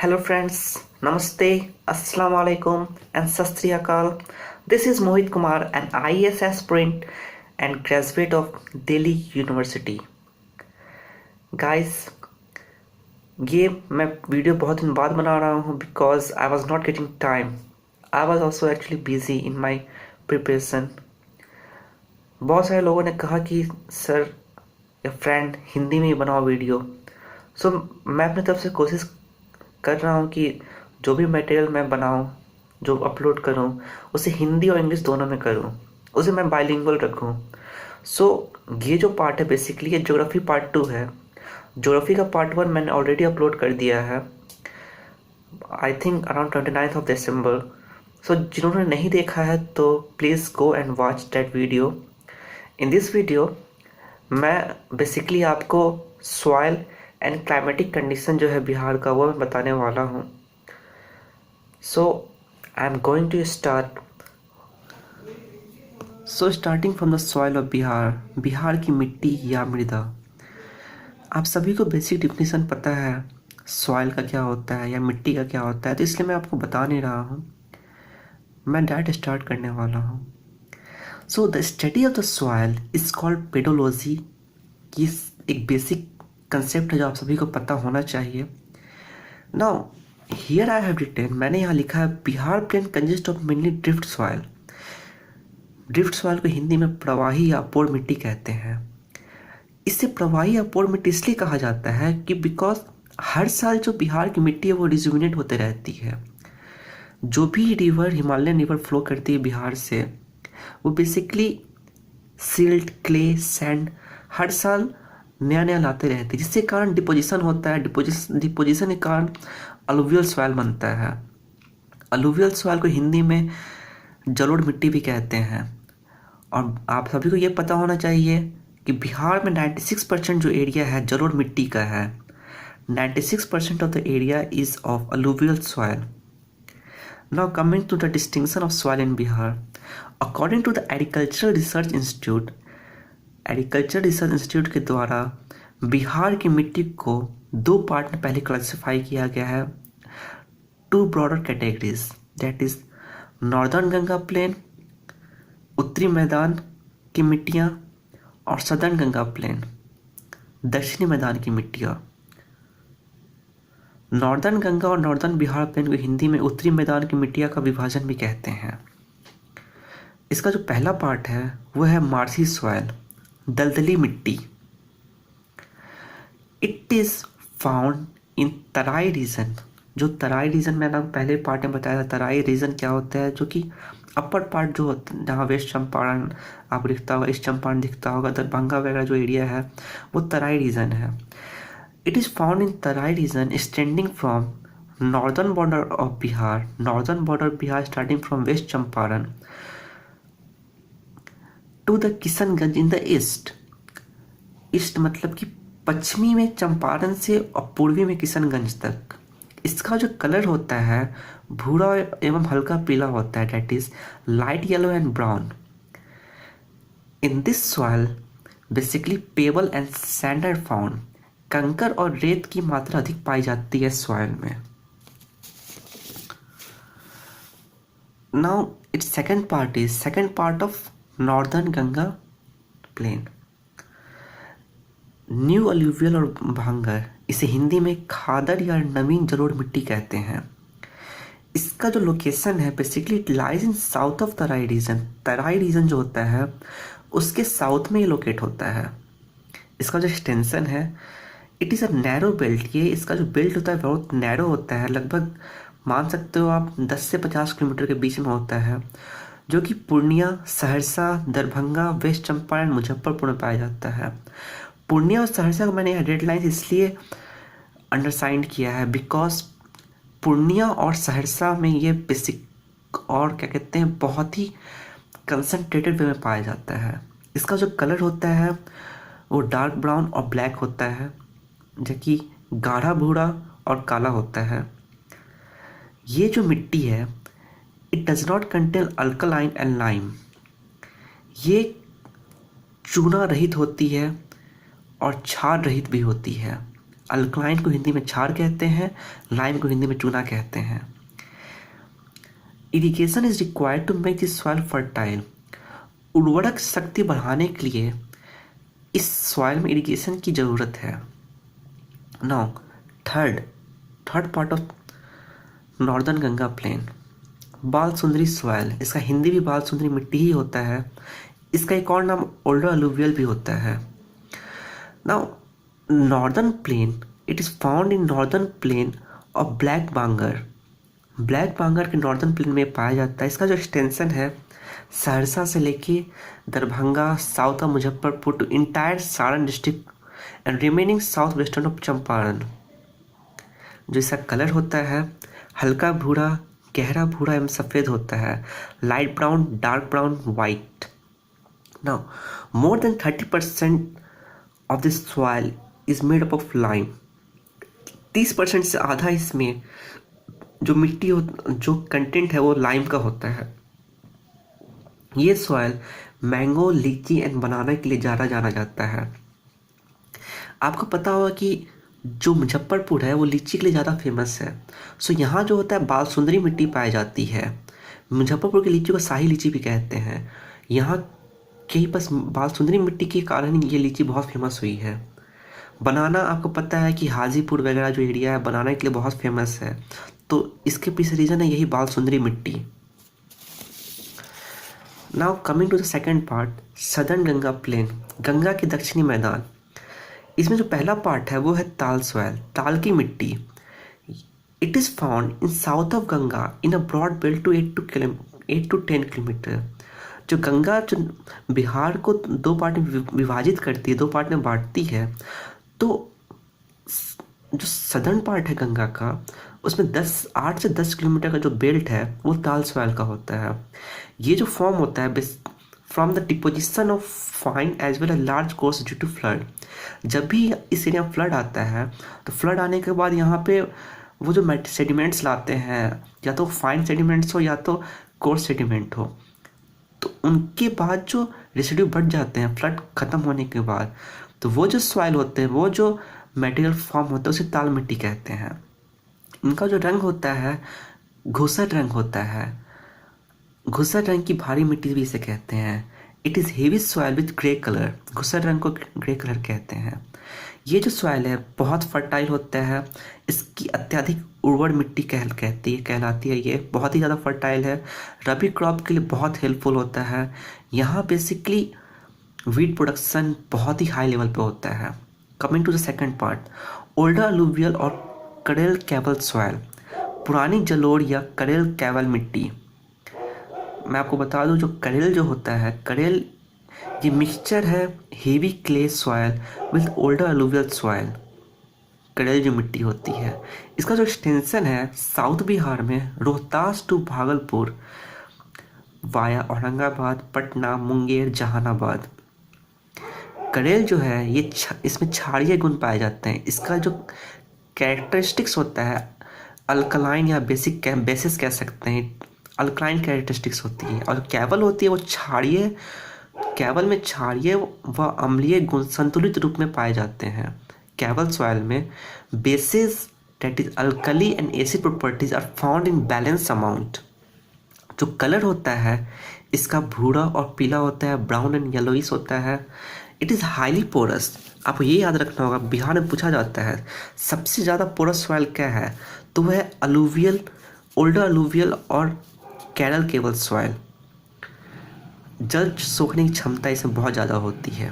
Hello friends, Namaste, Assalamu alaikum and Sat Sri Akal. This is Mohit Kumar, an IAS aspirant and graduate of Delhi University. Guys, ये मैं video बहुत दिन बाद बना रहा हूँ because I was not getting time. I was also actually busy in my preparation. बहुत सारे लोगों ने कहा कि सर या फ्रेंड हिंदी में ही बनाओ वीडियो. सो मैं अपनी तरफ से कोशिश कर रहा हूँ कि जो भी मटेरियल मैं बनाऊँ, जो अपलोड करूँ, उसे हिंदी और इंग्लिश दोनों में करूँ, उसे मैं बाइलिंगुअल रखूँ. सो ये जो पार्ट है बेसिकली ये ज्योग्राफी पार्ट 2 है. ज्योग्राफी का पार्ट 1 मैंने ऑलरेडी अपलोड कर दिया है, I think around 29 of December. So जिन्होंने नहीं देखा है तो please go and watch that video. In this video मैं बेसिकली आपको सॉइल एंड क्लाइमेटिक कंडीशन जो है बिहार का वो मैं बताने वाला हूँ. So I am going to start. So starting from the soil of Bihar. Bihar की मिट्टी या मृदा. आप सभी को बेसिक डिफिनीशन पता है सॉइल का क्या होता है या मिट्टी का क्या होता है, तो इसलिए मैं आपको बता नहीं रहा हूँ. मैं डायरेक्ट स्टार्ट करने वाला हूँ. So the study of the soil is called pedology. की एक बेसिक कंसेप्ट है जो आप सभी को पता होना चाहिए. Now here I have written, मैंने यहाँ लिखा है Bihar plain consist of mainly drift soil. Drift soil को हिंदी में प्रवाही या अपोर मिट्टी कहते हैं. इसे प्रवाही या अपोर मिट्टी इसलिए कहा जाता है कि बिकॉज हर साल जो बिहार की मिट्टी है वो रिजुविनेट होते रहती है. जो भी रिवर हिमालयन रिवर फ्लो करती है बिहार से वो बेसिकली सिल्ट, क्ले, सैंड हर साल नया नया लाते रहते हैं, जिसके कारण डिपोजिशन होता है. डिपोजिशन के कारण अलुवियल सॉइल बनता है. अलुवियल सॉइल को हिंदी में जलोढ़ मिट्टी भी कहते हैं. और आप सभी को ये पता होना चाहिए कि बिहार में 96% जो एरिया है जलोढ़ मिट्टी का है. 96% of the area is of alluvial soil. Now coming to the distinction of soil in Bihar. According to the agricultural research institute, agriculture research institute के द्वारा बिहार की मिट्टी को दो पार्ट में पहले क्लासिफाई किया गया है. Two broader categories, that is northern Ganga plain, उत्तरी मैदान की मिट्टियाँ, और सदर्न गंगा प्लेन, दक्षिणी मैदान की मिट्टियाँ. नॉर्दर्न गंगा और नॉर्दर्न बिहार प्लेन को हिंदी में उत्तरी मैदान की मिट्टियाँ का विभाजन भी कहते हैं. इसका जो पहला पार्ट है वो है मार्सी सॉइल, दलदली मिट्टी. It is found in Terai region. जो तराई रीजन मैंने आपको पहले पार्ट में बताया था तराई रीजन क्या होता है, जो कि अपर पार्ट जो होता है जहाँ वेस्ट चंपारण आपको दिखता होगा, ईस्ट चंपारण दिखता होगा, दरभंगा वगैरह जो एरिया है वो तराई रीजन है. It is found in Terai region extending from northern border of Bihar. Northern border Bihar starting from west Champaran to the Kishanganj in the east. East मतलब कि पश्चिमी में चंपारण से और पूर्वी में किशनगंज तक. इसका जो कलर होता है भूरा एवं हल्का पीला होता है, that is light yellow and brown. In this soil basically pebble and sand are found. कंकर और रेत की मात्रा अधिक पाई जाती है सॉइल में. Now it's second part of northern Ganga plain. New alluvial और भांगर, इसे हिंदी में खादर या नवीन जलोढ़ मिट्टी कहते हैं. इसका जो लोकेशन है basically it lies in south of Terai region. Terai region जो होता है उसके साउथ में ये लोकेट होता है. इसका जो एक्सटेंशन है it is a narrow belt. ये इसका जो बेल्ट होता है बहुत नैरो होता है, लगभग मान सकते हो आप 10 से 50 किलोमीटर के बीच में होता है, जो कि पूर्णिया, सहरसा, दरभंगा, वेस्ट चंपारण, मुजफ्फरपुर में पाया जाता है. पूर्णिया और सहरसा को मैंने यहाँ रेड लाइन इसलिए अंडरसाइन किया है बिकॉज पूर्णिया और सहरसा में ये बेसिक और क्या कहते हैं बहुत ही कंसनट्रेटेड वे में पाया जाता है. इसका जो कलर होता है वो डार्क ब्राउन और ब्लैक होता है, जो कि गाढ़ा भूरा और काला होता है. ये जो मिट्टी है it does not contain alkaline and lime. ये चूना रहित होती है और क्षार रहित भी होती है. अल्कलाइन को हिंदी में क्षार कहते हैं, लाइम को हिंदी में चूना कहते हैं। Irrigation is required to make this soil fertile. उर्वरक शक्ति बढ़ाने के लिए इस सॉइल में इरिगेशन की ज़रूरत है। Now third part of northern Ganga plain, Balsundari soil. इसका हिंदी भी बाल सुंदरी मिट्टी ही होता है। इसका एक और नाम ओल्डर अलुवियल भी होता है। Now northern plain, it is found in northern plain of black bangar. Black bangar के नॉर्दर्न प्लेन में पाया जाता है। इसका जो एक्सटेंशन है सहरसा से लेके Darbhanga, south of Muzaffarpur to entire Saran district and remaining south western of Champaran. जो इसका कलर होता है हल्का भूरा, गहरा भूरा एवं सफ़ेद होता है, light brown, dark brown, white. Now more than 30% of this soil is made up of lime. 30% से आधा इसमें जो मिट्टी जो कंटेंट है वो लाइम का होता है। ये सॉइल मैंगो, लीची एंड बनाना के लिए ज़्यादा जाना जाता है। आपको पता होगा कि जो मुजफ्फरपुर है वो लीची के लिए ज़्यादा फेमस है। सो यहाँ जो होता है बाल सुंदरी मिट्टी पाई जाती है। मुजफ्फरपुर की लीची को शाही लीची भी कहते हैं। यहाँ के बस बाल सुंदरी मिट्टी के कारण ये लीची बहुत फेमस हुई है। बनाना आपको पता है कि हाजीपुर वगैरह जो एरिया है बनाना के लिए बहुत फेमस है, तो इसके पीछे रीज़न है यही बाल सुंदरी मिट्टी। Now coming to the second part, southern Ganga plain, Ganga के दक्षिणी मैदान। इसमें जो पहला पार्ट है वो है ताल सॉइल, ताल की मिट्टी। It is found in south of Ganga in a broad belt to 8 to 10 kilometre. जो गंगा जो बिहार को दो पार्ट में विभाजित करती है, दो पार्ट में बांटती है, तो जो सदर्न पार्ट है गंगा का उसमें 8 से 10 किलोमीटर का जो बेल्ट है वो ताल सॉइल का होता है। ये जो फॉर्म होता है from the deposition of fine as well as large coarse due to flood. जब भी इस एरिया में फ्लड आता है तो फ्लड आने के बाद यहाँ पे वो जो सेडिमेंट्स लाते हैं, या तो फाइन सेडिमेंट्स हो या तो कोर्स सेडिमेंट हो, तो उनके बाद जो रेसिड्यू बढ़ जाते हैं फ्लड ख़त्म होने के बाद, तो वो जो सॉइल होते हैं, वो जो मटेरियल फॉर्म होता है उसे ताल मिट्टी कहते हैं। इनका जो रंग होता है घूसर रंग होता है। घुसर रंग की भारी मिट्टी भी इसे कहते हैं। It is heavy soil with grey colour. घुसर रंग को ग्रे कलर कहते हैं। ये जो सॉइल है बहुत फर्टाइल होता है। इसकी अत्यधिक उर्वर मिट्टी कहलाती है। ये बहुत ही ज़्यादा फर्टाइल है। रबी क्रॉप के लिए बहुत हेल्पफुल होता है। यहाँ बेसिकली वीट प्रोडक्शन बहुत ही हाई लेवल पे होता है। Coming to the second part, older alluvial और करेल कैवल सॉइल, पुरानी जलोढ़ या करेल कैवल मिट्टी। मैं आपको बता दूं जो करेल जो होता है, करेल ये मिक्सचर है heavy clay soil with older alluvial soil. करेल जो मिट्टी होती है इसका जो एक्सटेंशन है साउथ बिहार में रोहतास टू भागलपुर वाया औरंगाबाद, पटना, मुंगेर, जहानाबाद। करेल जो है ये इसमें क्षारीय गुण पाए जाते हैं। इसका जो कैरेक्टरिस्टिक्स होता है अल्कलाइन या बेसिस कह सकते हैं, अल्कलाइन कैरेक्टरिस्टिक्स होती है। और कैवल होती है वो क्षारीय, कैवल में क्षारीय व अम्लीय गुण संतुलित रूप में पाए जाते हैं। कैवल सॉइल में bases that is alkali and acid properties are found in balance amount. जो कलर होता है इसका भूरा और पीला होता है, ब्राउन एंड येलोइश होता है। It is highly porous. आपको ये याद रखना होगा, बिहार में पूछा जाता है सबसे ज़्यादा पोरस सॉइल क्या है, तो वह है अलुवियल, ओल्डर अलुवियल और कैरल केवल सॉइल। जल सोखने की क्षमता इसमें बहुत ज़्यादा होती है।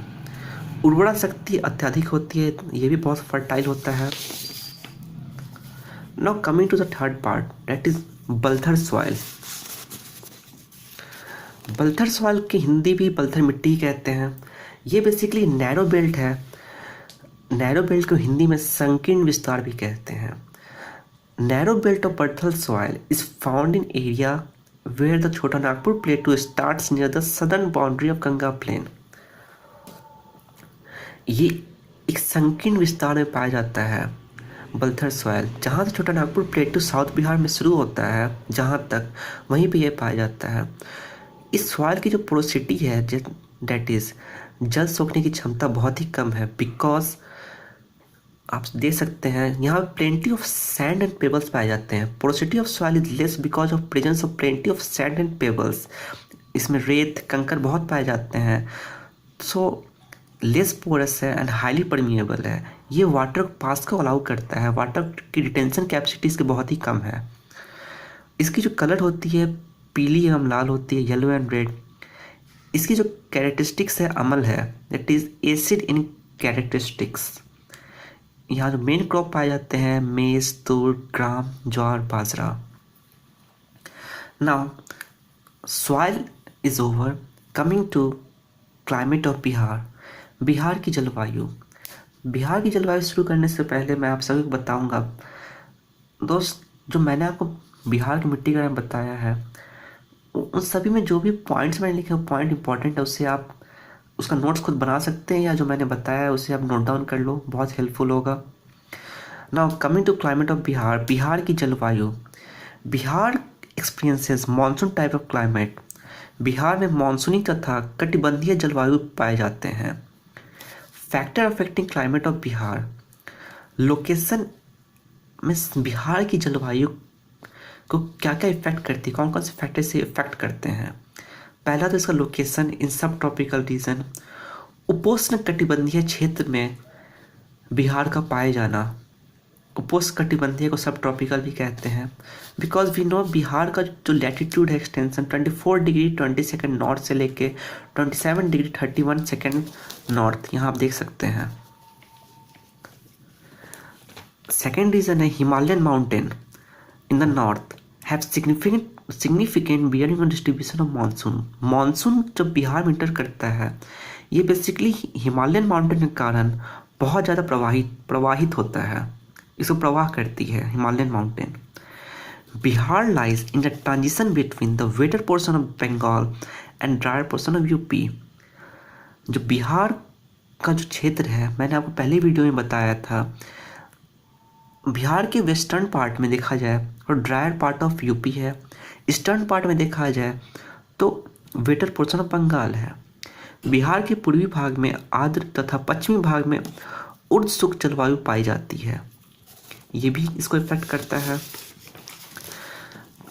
उर्वरा शक्ति अत्यधिक होती है। ये भी बहुत फर्टाइल होता है। Now coming to the third part, that is Balthar soil. Balthar soil की हिंदी भी बलथर मिट्टी कहते हैं। ये बेसिकली नैरो बेल्ट है। नैरो बेल्ट को हिंदी में संकीर्ण विस्तार भी कहते हैं। Narrow belt of Balthar soil is found in area where the Chota Nagpur plateau starts near the southern boundary of Ganga plain। ये एक संकीर्ण विस्तार में पाया जाता है बलथर सॉइल। जहाँ से छोटा नागपुर प्लेटू साउथ बिहार में शुरू होता है जहाँ तक, वहीं पे ये पाया जाता है। इस सॉइल की जो पोरोसिटी है दैट इज़ जल सोखने की क्षमता बहुत ही कम है, बिकॉज आप देख सकते हैं यहाँ plenty of sand and pebbles पाए जाते हैं। Porosity of soil is less because of presence of plenty of sand and pebbles. इसमें रेत कंकर बहुत पाए जाते हैं, सो लेस पोरस है एंड हाईली परमिएबल है। ये वाटर पास को अलाउ करता है, वाटर की रिटेंशन कैपेसिटी इसकी बहुत ही कम है। इसकी जो कलर होती है पीली एवं लाल होती है, येलो एंड रेड। इसकी जो कैरेक्टरिस्टिक्स है अम्ल है, that is acid in characteristics. यहाँ जो मेन क्रॉप पाए जाते हैं मेज, तूर, ग्राम, ज्वार, बाजरा। Now soil is over, coming to climate of Bihar. Bihar की जलवायु। बिहार की जलवायु शुरू करने से पहले मैं आप सभी को बताऊंगा दोस्त, जो मैंने आपको बिहार की मिट्टी के बारे में बताया है उन सभी में जो भी पॉइंट्स मैंने लिखे पॉइंट इंपॉर्टेंट है, उससे आप उसका नोट्स खुद बना सकते हैं, या जो मैंने बताया है उसे आप नोट डाउन कर लो, बहुत हेल्पफुल होगा। Now coming to climate of Bihar. Bihar की जलवायु। Bihar experiences monsoon type of climate. Bihar में मानसूनी तथा कटिबंधीय जलवायु पाए जाते हैं। Factor affecting climate of Bihar. Location में बिहार की जलवायु को क्या क्या इफेक्ट करती है, कौन कौन से फैक्टर से इफेक्ट करते हैं। पहला तो इसका लोकेशन इन सब ट्रॉपिकल रीजन। उपोष्ण कटिबंधीय क्षेत्र में बिहार का पाए जाना। उपोष्ण कटिबंधीय को सब ट्रॉपिकल भी कहते हैं, बिकॉज वी नो बिहार का जो लैटिट्यूड है एक्सटेंशन 24 डिग्री 20 सेकेंड नॉर्थ से लेके 27 डिग्री 31 सेकेंड नॉर्थ, यहाँ आप देख सकते हैं। सेकेंड रीजन है Himalayan mountain in the north have significant bearing on distribution of monsoon. Monsoon जब बिहार में इंटर करता है ये बेसिकली हिमालयन माउंटेन के कारण बहुत ज़्यादा प्रवाहित होता है, इसको प्रवाह करती है Himalayan mountain. Bihar lies in the transition between the wetter portion of Bengal and drier portion of UP. जो बिहार का जो क्षेत्र है मैंने आपको पहले वीडियो में बताया था, बिहार के वेस्टर्न पार्ट में देखा जाए और ड्रायर पार्ट ऑफ यूपी है, ईस्टर्न पार्ट में देखा जाए तो वेटर पोर्शन ऑफ बंगाल है। बिहार के पूर्वी भाग में आर्द्र तथा पश्चिमी भाग में उर्द शुष्क जलवायु पाई जाती है, ये भी इसको इफेक्ट करता है।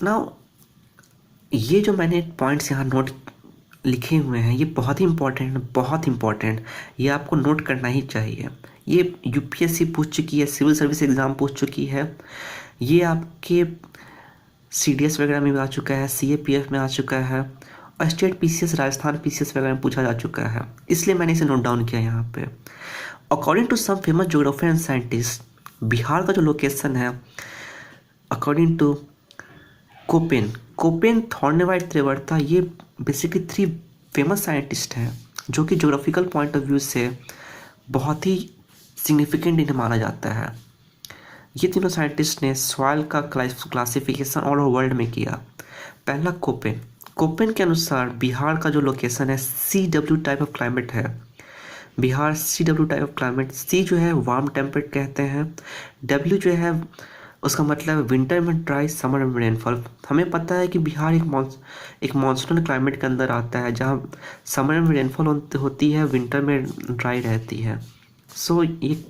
नाउ ये जो मैंने पॉइंट्स यहाँ नोट लिखे हुए हैं ये बहुत ही इम्पोर्टेंट, ये आपको नोट करना ही चाहिए। ये यूपीएससी पूछ चुकी है, सिविल सर्विस एग्ज़ाम पूछ चुकी है, ये आपके सीडीएस वगैरह में भी आ चुका है, सीएपीएफ में आ चुका है और स्टेट पीसीएस, राजस्थान पीसीएस वगैरह में पूछा जा चुका है, इसलिए मैंने इसे नोट डाउन किया यहाँ पे। According to some famous geographer and scientist, Bihar का जो लोकेशन है according to Koppen, Thornthwaite, Trewartha, ये बेसिकली 3 फेमस साइंटिस्ट हैं जो कि ज्योग्राफिकल पॉइंट ऑफ व्यू से बहुत ही सिग्निफिकेंट इन्हें माना जाता है। ये तीनों साइंटिस्ट ने सॉइल का क्लासिफिकेशन ऑल ओवर वर्ल्ड में किया। पहला कोपेन के अनुसार बिहार का जो लोकेशन है CW टाइप ऑफ क्लाइमेट है। Bihar CW type of climate, C जो है वार्म टेम्परेट कहते हैं, W जो है उसका मतलब विंटर में ड्राई, समर में रेनफॉल। हमें पता है कि बिहार एक मानसून क्लाइमेट के अंदर आता है जहाँ समर में रेनफॉल होती है, विंटर में ड्राई रहती है। सो ये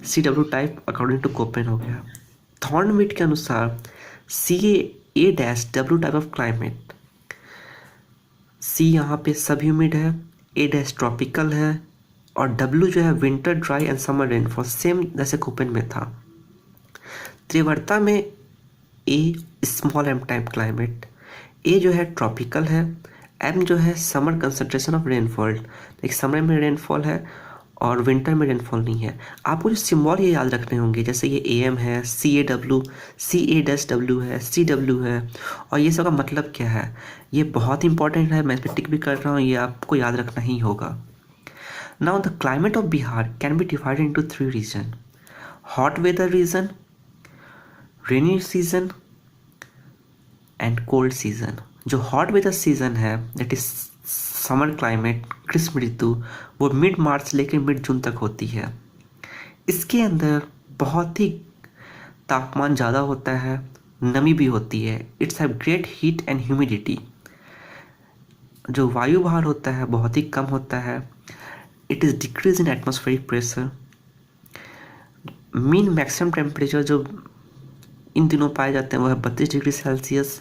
CW type according to Koppen हो गया। थॉर्नविट के अनुसार CA-W type of climate. C यहाँ पे सब ह्यूमिड है, A- ट्रॉपिकल है और W जो है winter dry and summer rainfall, same जैसे कोपेन में था। त्रिवर्ता में A small m type climate, A जो है ट्रॉपिकल है, M जो है summer concentration of rainfall, like summer में रेनफॉल है और विंटर में रेनफॉल नहीं है। आपको जो सिम्बॉल ये याद रखने होंगे, जैसे ये AM है, CA-W, CA-W है, CW है, और ये सब का मतलब क्या है, ये बहुत इंपॉर्टेंट है, मैं इस पर टिक भी कर रहा हूँ, ये आपको याद रखना ही होगा। Now the climate of Bihar can be divided into 3 region: hot weather region, rainy season and cold season. जो हॉट वेदर सीजन है दैट इज समर क्लाइमेट, ग्रीष्म ऋतु, वो मिड मार्च से लेकर मिड जून तक होती है। इसके अंदर बहुत ही तापमान ज़्यादा होता है, नमी भी होती है, it's have great heat and humidity. जो वायु भार होता है बहुत ही कम होता है, it is decrease in atmospheric pressure. Mean maximum temperature जो इन दिनों पाए जाते हैं वह है 32 degree Celsius.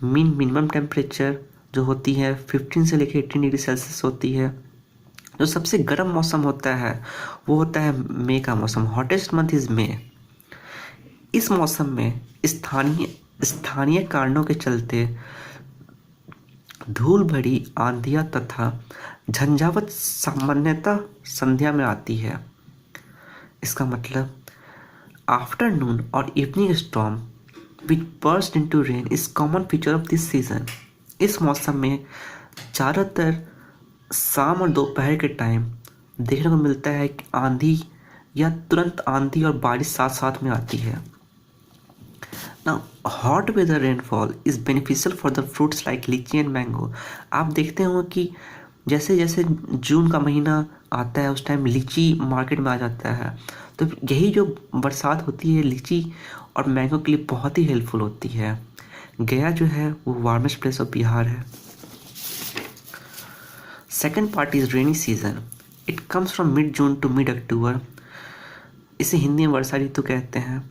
Mean minimum temperature जो होती है 15 से लेकर 18 डिग्री सेल्सियस होती है। जो सबसे गर्म मौसम होता है वो होता है मई का मौसम, हॉटेस्ट मंथ इज मई। इस मौसम में स्थानीय स्थानीय कारणों के चलते धूल भरी आंधियाँ तथा झंझावत सामान्यतः संध्या में आती है। इसका मतलब आफ्टरनून और evening storm which burst into rain is common feature of this season. इस मौसम में ज़्यादातर शाम और दोपहर के टाइम देखने को मिलता है कि आंधी या तुरंत आंधी और बारिश साथ साथ में आती है। Now, hot weather rainfall is beneficial for the fruits like लीची एंड मैंगो। आप देखते हो कि जैसे जैसे जून का महीना आता है उस टाइम लीची मार्केट में आ जाता है, तो यही जो बरसात होती है लीची और मैंगो के लिए बहुत ही हेल्पफुल होती है। गया जो है वो वार्मेस्ट प्लेस ऑफ बिहार है। Second part is rainy season. It comes from mid June to mid October. इसे हिंदी में वर्षा ऋतु कहते हैं।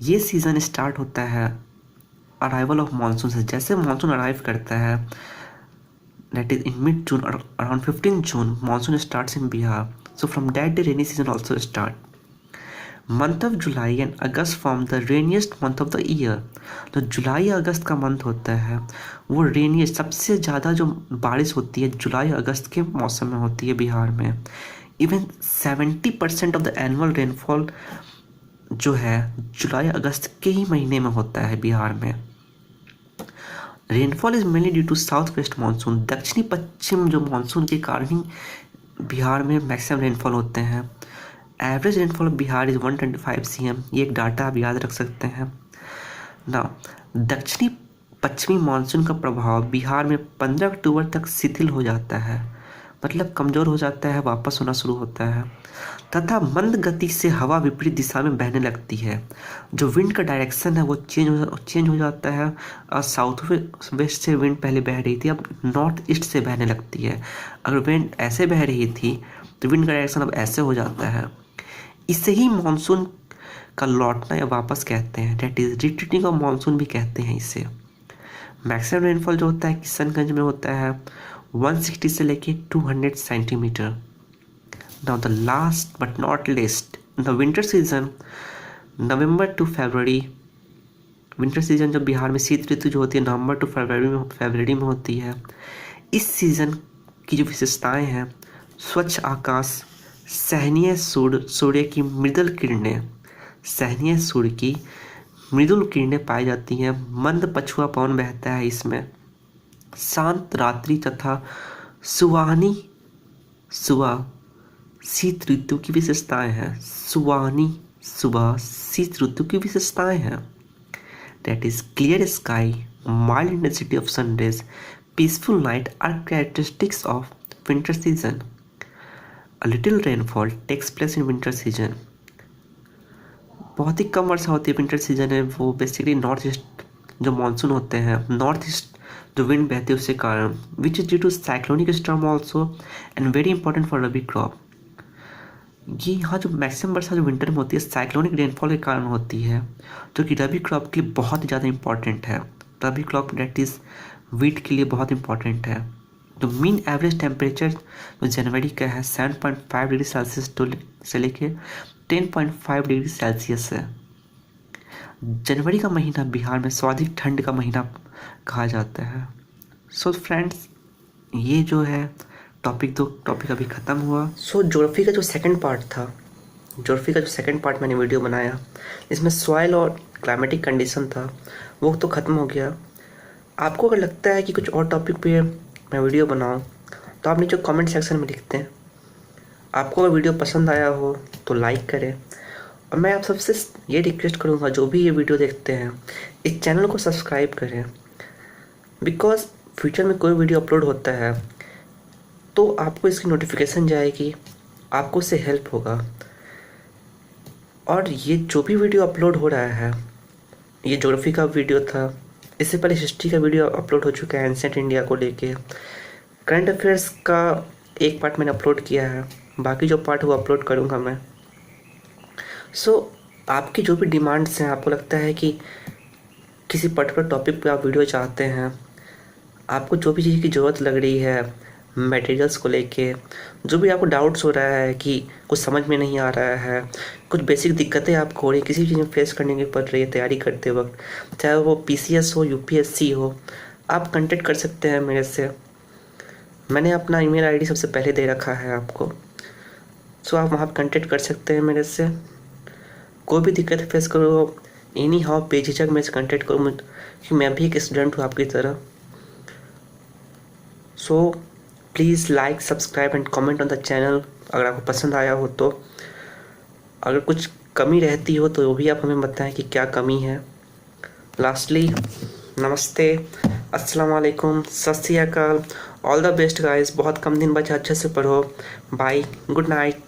ये सीज़न स्टार्ट होता है अराइवल ऑफ मानसून से। जैसे मानसून अराइव करता है दैट इज इन मिड जून और around 15 June monsoon starts in Bihar. So from that day rainy season also start. Month of July and August form the rainiest month of the year. तो जुलाई अगस्त का month होता है वो rainiest, सबसे ज़्यादा जो बारिश होती है जुलाई अगस्त के मौसम में होती है बिहार में। Even 70% of the annual rainfall जो है जुलाई अगस्त के ही महीने में होता है बिहार में। Rainfall is mainly due to south west monsoon. दक्षिणी पश्चिम जो मानसून के कारण ही बिहार में मैक्सिमम रेनफॉल होते हैं। Average rainfall of Bihar is 125 cm। ये एक डाटा आप याद रख सकते हैं ना। दक्षिणी पश्चिमी मानसून का प्रभाव बिहार में 15 अक्टूबर तक शिथिल हो जाता है, मतलब कमज़ोर हो जाता है, वापस होना शुरू होता है, तथा मंद गति से हवा विपरीत दिशा में बहने लगती है। जो विंड का डायरेक्शन है वो चेंज हो जाता है और साउथ वेस्ट से विंड पहले बह रही थी अब नॉर्थ ईस्ट से बहने लगती है। अगर विंड ऐसे बह रही थी तो विंड का डायरेक्शन अब ऐसे हो जाता है। इसे ही मानसून का लौटना या वापस कहते हैं, that is retreating of monsoon भी कहते हैं इसे। मैक्सिमम रेनफॉल जो होता है किशनगंज में होता है 160 से लेके 200 centimetre. Now the last but not least, the winter season, November to February. Winter season जब बिहार में शीत ऋतु जो होती है नवंबर टू फरवरी में होती है। इस सीज़न की जो विशेषताएं हैं, स्वच्छ आकाश, सहनीय सूर्य की मृदुल किरणें, सहनीय सूर्य की मृदुल किरणें पाई जाती हैं। मंद पछुआ पवन बहता है इसमें। शांत रात्रि तथा सुहानी सुबह शीत ऋतु की विशेषताएं हैं। सुहानी सुबह शीत ऋतु की विशेषताएं हैं। That is clear sky, mild intensity of sunrays, peaceful night are characteristics of winter season. A little rainfall takes place in winter season. बहुत ही कम वर्षा होती है विंटर सीजन है। वो बेसिकली नॉर्थ ईस्ट जो मानसून होते हैं, नॉर्थ ईस्ट जो विंड बहती है उसके कारण, which is due to cyclonic storm also and very important for rabi crop. ये यहाँ जो मैक्सिमम वर्षा जो विंटर में होती है साइक्लोनिक रेनफॉल के कारण होती है, जो कि रबी क्रॉप के लिए बहुत ज़्यादा इंपॉर्टेंट है। रबी क्रॉप डेट इज़ वीट के लिए बहुत इंपॉर्टेंट है। तो मीन एवरेज टेम्परेचर जो जनवरी का है 7.5 डिग्री सेल्सियस से लेके 10.5 डिग्री सेल्सियस है। जनवरी का महीना बिहार में सर्वाधिक ठंड का महीना कहा जाता है। सो फ्रेंड्स, ये जो है टॉपिक अभी ख़त्म हुआ। सो ज्योग्राफी का जो सेकंड पार्ट मैंने वीडियो बनाया, इसमें सॉइल और क्लाइमेटिक कंडीशन था, वो तो ख़त्म हो गया। आपको अगर लगता है कि कुछ और टॉपिक पे मैं वीडियो बनाऊं तो आप नीचे कमेंट सेक्शन में लिखते हैं। आपको अगर वीडियो पसंद आया हो तो लाइक करें, और मैं आप सबसे ये रिक्वेस्ट करूँगा जो भी ये वीडियो देखते हैं इस चैनल को सब्सक्राइब करें, बिकॉज फ्यूचर में कोई वीडियो अपलोड होता है तो आपको इसकी नोटिफिकेशन जाएगी, आपको उससे हेल्प होगा। और ये जो भी वीडियो अपलोड हो रहा है, ये ज्योग्राफी का वीडियो था, इससे पहले हिस्ट्री का वीडियो अपलोड हो चुका है एंशिएंट इंडिया को लेके। करंट अफेयर्स का एक पार्ट मैंने अपलोड किया है, बाकी जो पार्ट वो अपलोड करूँगा मैं। सो आपकी जो भी डिमांड्स हैं, आपको लगता है कि किसी पर्टिकुलर टॉपिक पे आप वीडियो चाहते हैं, आपको जो भी चीज़ की ज़रूरत लग रही है मटेरियल्स को लेके, जो भी आपको डाउट्स हो रहा है कि कुछ समझ में नहीं आ रहा है, कुछ बेसिक दिक्कतें आपको हो रही है, किसी चीज़ में फेस करने की पड़ रही है तैयारी करते वक्त, चाहे वो पीसीएस हो यूपीएससी हो, आप कांटेक्ट कर सकते हैं मेरे से। मैंने अपना ईमेल आईडी सबसे पहले दे रखा है आपको। सो आप वहाँ पर कांटेक्ट कर सकते हैं मेरे से। कोई भी दिक्कत फेस करो, एनी हाउ बेझिझक मेरे से कांटेक्ट करो, कि मैं भी एक स्टूडेंट हूँ आपकी तरह। So please like subscribe and comment on the channel अगर आपको पसंद आया हो तो। अगर कुछ कमी रहती हो तो वो भी आप हमें बताएं कि क्या कमी है। लास्टली, नमस्ते, अस्सलाम वालेकुम, सत श्री अकाल, ऑल द बेस्ट गाइस। बहुत कम दिन बचा, अच्छे से पढ़ो। Bye, good night.